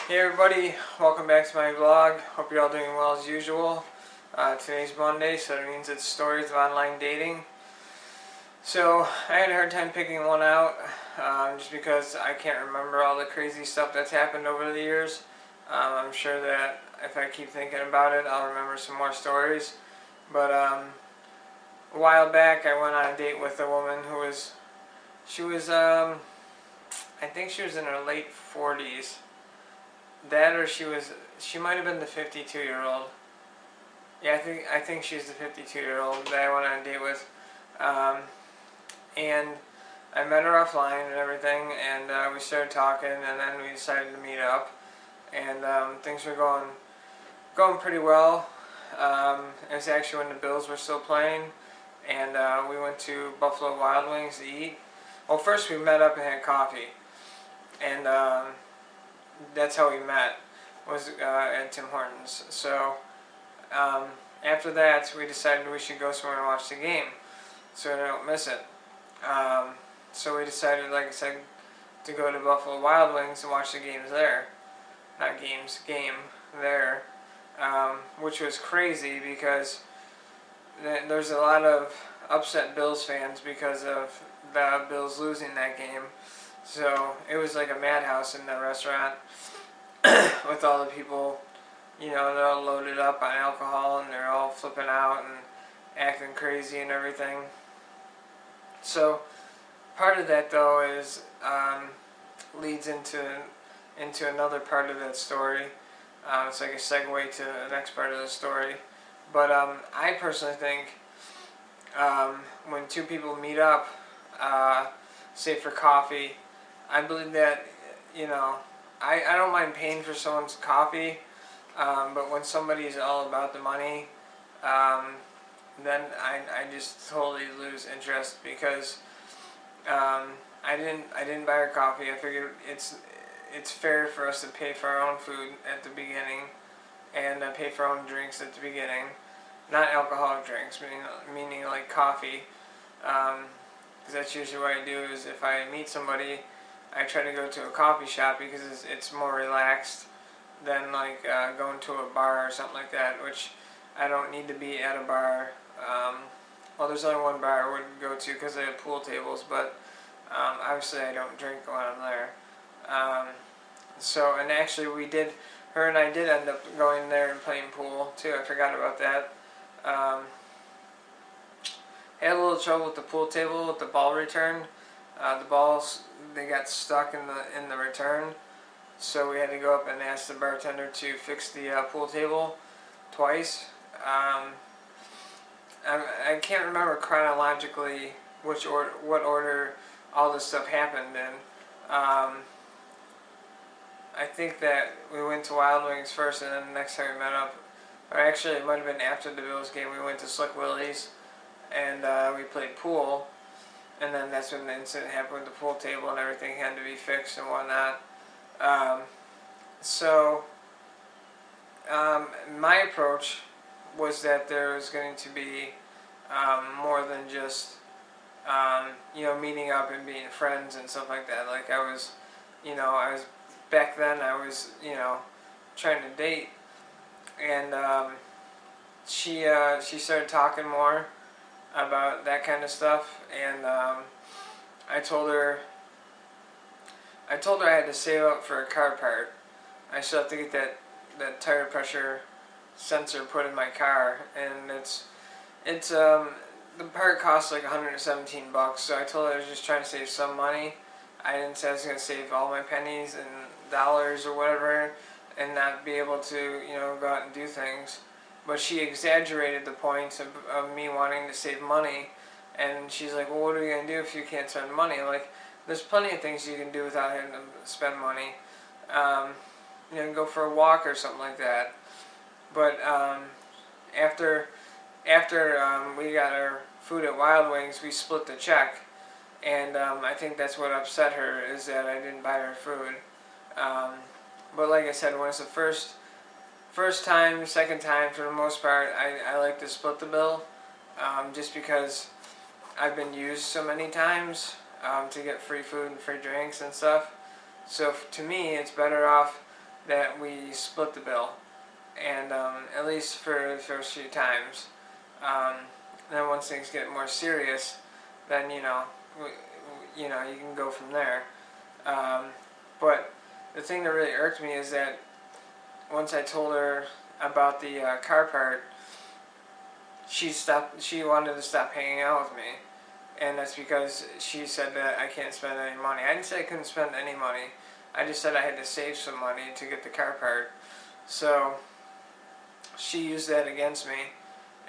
Hey everybody, welcome back to my vlog. Hope you're all doing well as usual. Today's Monday, so that means it's stories of online dating. So I had a hard time picking one out, just because I can't remember all the crazy stuff that's happened over the years. I'm sure that if I keep thinking about it, I'll remember some more stories. But a while back, I went on a date with a woman who was, I think she was in her late 40s. That or she might have been the 52-year-old. Yeah, I think she's the 52-year-old that I went on a date with. And I met her offline and everything, and we started talking, and then we decided to meet up. And things were going pretty well. It was actually when the Bills were still playing, and we went to Buffalo Wild Wings to eat. Well, first we met up and had coffee, and that's how we met, was at Tim Hortons. So after that, we decided we should go somewhere and watch the game, so I don't miss it. So we decided, like I said, to go to Buffalo Wild Wings and watch the games there. Not games, game there. Which was crazy because there's a lot of upset Bills fans because of the Bills losing that game. So it was like a madhouse in the restaurant with all the people, they're all loaded up on alcohol and they're all flipping out and acting crazy and everything. So part of that though is leads into another part of that story. It's like a segue to the next part of the story. But I personally think when two people meet up, say for coffee, I believe that, I don't mind paying for someone's coffee, but when somebody's all about the money, then I just totally lose interest because I didn't buy her coffee. I figured it's fair for us to pay for our own food at the beginning and pay for our own drinks at the beginning. Not alcoholic drinks, meaning like coffee. Because that's usually what I do, is if I meet somebody, I try to go to a coffee shop because it's more relaxed than like going to a bar or something like that, which I don't need to be at a bar. Well, there's only one bar I wouldn't go to because they have pool tables, but obviously I don't drink when I'm there. And actually her and I did end up going there and playing pool too. I forgot about that. Had a little trouble with the pool table with the ball return. The balls, they got stuck in the return, so we had to go up and ask the bartender to fix the pool table twice. I can't remember chronologically what order all this stuff happened in. I think that we went to Wild Wings first, and then the next time we met up, or actually it might have been after the Bills game, we went to Slick Willie's and we played pool, and then that's when the incident happened with the pool table and everything had to be fixed and whatnot. My approach was that there was going to be more than just meeting up and being friends and stuff like that. Like I was back then I was trying to date, and she started talking more about that kind of stuff, and I told her I had to save up for a car part. I still have to get that tire pressure sensor put in my car, and it's the part costs like $117, so I told her I was just trying to save some money. I didn't say I was going to save all my pennies and dollars or whatever and not be able to, go out and do things. But she exaggerated the point of me wanting to save money, and she's like, well, what are you going to do if you can't spend money? I'm like, there's plenty of things you can do without having to spend money. Go for a walk or something like that. But after we got our food at Wild Wings, we split the check, and I think that's what upset her, is that I didn't buy her food. But like I said, when it's the first time, second time, for the most part, I like to split the bill, just because I've been used so many times to get free food and free drinks and stuff. So to me, it's better off that we split the bill, and at least for the first few times. Then once things get more serious, then you can go from there. But the thing that really irked me is that once I told her about the car part, she wanted to stop hanging out with me, and that's because she said that I can't spend any money. I didn't say I couldn't spend any money. I just said I had to save some money to get the car part. So she used that against me,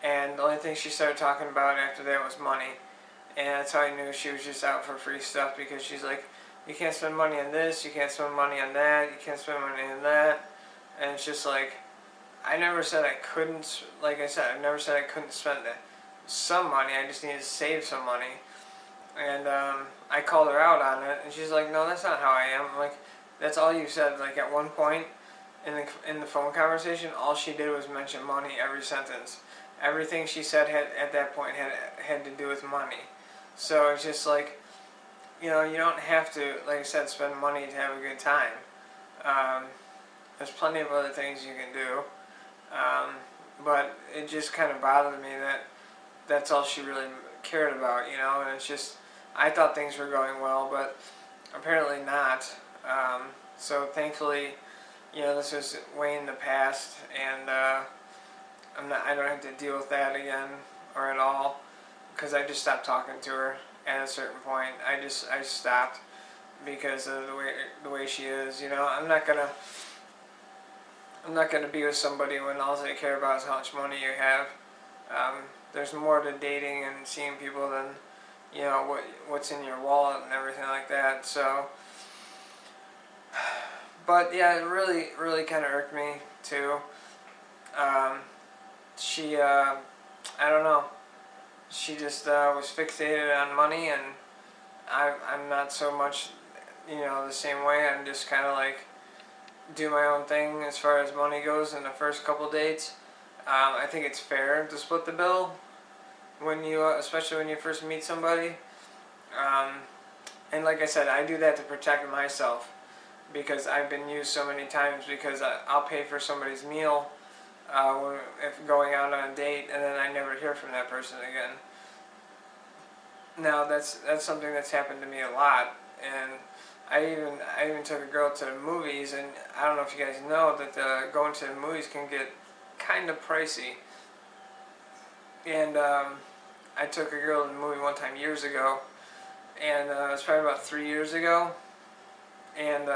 and the only thing she started talking about after that was money. And that's how I knew she was just out for free stuff, because she's like, you can't spend money on this, you can't spend money on that, you can't spend money on that. And it's just like, I never said I couldn't, like I said, I never said I couldn't spend some money, I just needed to save some money. And I called her out on it, and she's like, no, that's not how I am. I'm like, that's all you said. Like, at one point in the phone conversation, all she did was mention money every sentence. Everything she said at that point had to do with money. So it's just like, you don't have to, like I said, spend money to have a good time. There's plenty of other things you can do. But it just kind of bothered me that that's all she really cared about, and it's just, I thought things were going well, but apparently not. So thankfully, this was way in the past, and I don't have to deal with that again or at all, because I just stopped talking to her at a certain point. I stopped because of the way she is. I'm not gonna be with somebody when all they care about is how much money you have. There's more to dating and seeing people than what's in your wallet and everything like that. So, but yeah, it really kind of irked me too. I don't know. She just was fixated on money, and I'm not so much, the same way. I'm just kind of like, do my own thing as far as money goes in the first couple dates. I think it's fair to split the bill when especially when you first meet somebody. And like I said, I do that to protect myself, because I've been used so many times, because I'll pay for somebody's meal if going out on a date, and then I never hear from that person again. Now that's something that's happened to me a lot, and I even took a girl to the movies, and I don't know if you guys know that going to the movies can get kind of pricey. And I took a girl to the movie one time years ago, and it was probably about 3 years ago, and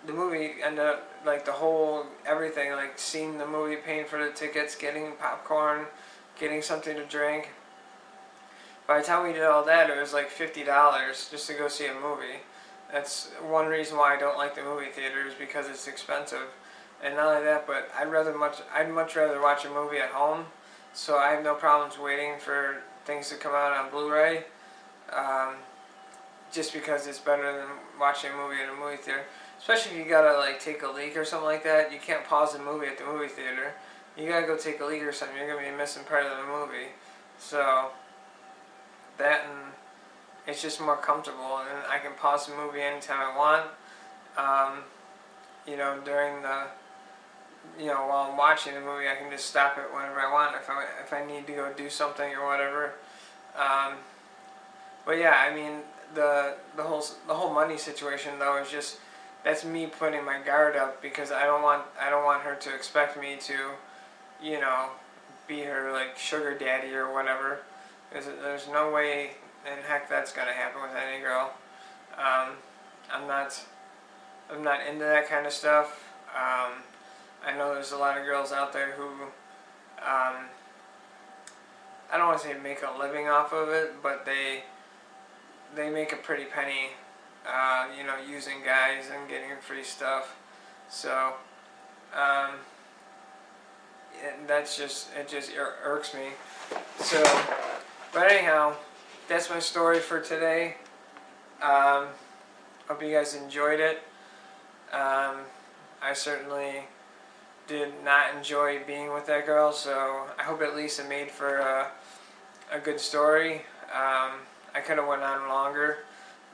the movie ended up, like, everything, like seeing the movie, paying for the tickets, getting popcorn, getting something to drink. By the time we did all that, it was like $50 just to go see a movie. That's one reason why I don't like the movie theaters, because it's expensive. And not only that, but I'd much rather watch a movie at home. So I have no problems waiting for things to come out on Blu-ray, just because it's better than watching a movie at a movie theater. Especially if you gotta like take a leak or something like that. You can't pause the movie at the movie theater. You gotta go take a leak or something. You're gonna be missing part of the movie. So that, and it's just more comfortable, and I can pause the movie anytime I want. During the while I'm watching the movie, I can just stop it whenever I want if I need to go do something or whatever. But yeah, I mean, the whole money situation though is just, that's me putting my guard up, because I don't want her to expect me to, be her like sugar daddy or whatever. There's no way in heck that's gonna happen with any girl. I'm not into that kind of stuff. I know there's a lot of girls out there who, I don't want to say make a living off of it, but they make a pretty penny, using guys and getting free stuff. So, it just irks me. So, but anyhow, that's my story for today. Hope you guys enjoyed it. I certainly did not enjoy being with that girl, so I hope at least it made for a good story. I could have went on longer,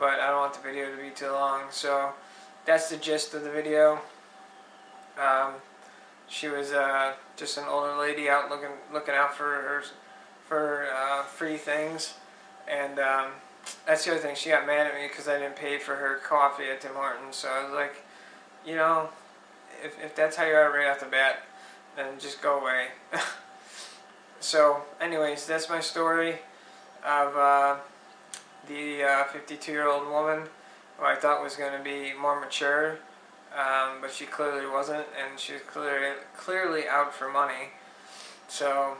but I don't want the video to be too long. So that's the gist of the video. She was just an older lady out looking out for free things, and that's the other thing. She got mad at me because I didn't pay for her coffee at Tim Hortons. So I was like, you know, if that's how you are right off the bat, then just go away. So, anyways, that's my story of the 52-year-old woman who I thought was going to be more mature, but she clearly wasn't, and she was clearly out for money. So,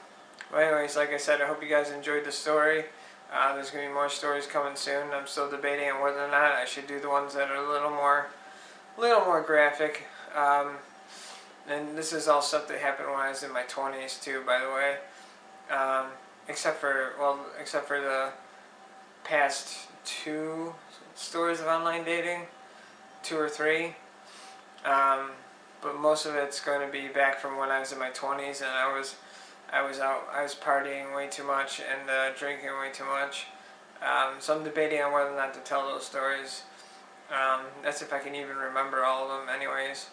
well, anyways, like I said, I hope you guys enjoyed the story. There's going to be more stories coming soon. I'm still debating on whether or not I should do the ones that are a little more graphic. And this is all stuff that happened when I was in my 20s too, by the way. Except for the past 2 stories of online dating, 2 or 3. But most of it's going to be back from when I was in my 20s and I was partying way too much and drinking way too much. So I'm debating on whether or not to tell those stories. That's if I can even remember all of them, anyways.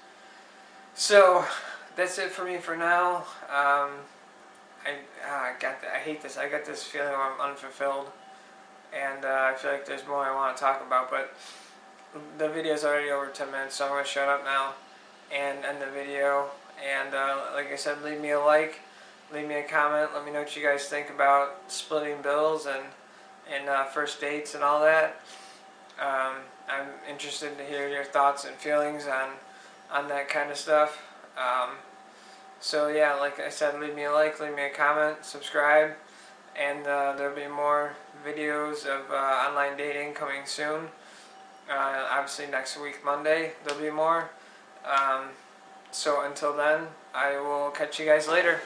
So that's it for me for now. I hate this. I got this feeling I'm unfulfilled, and I feel like there's more I want to talk about, but the video's already over 10 minutes, so I'm going to shut up now and end the video. And like I said, leave me a like, leave me a comment, let me know what you guys think about splitting bills and first dates and all that. I'm interested to hear your thoughts and feelings on that kind of stuff. So yeah, like I said, leave me a like, leave me a comment, subscribe, and there'll be more videos of online dating coming soon. Obviously next week, Monday, there'll be more. So until then, I will catch you guys later.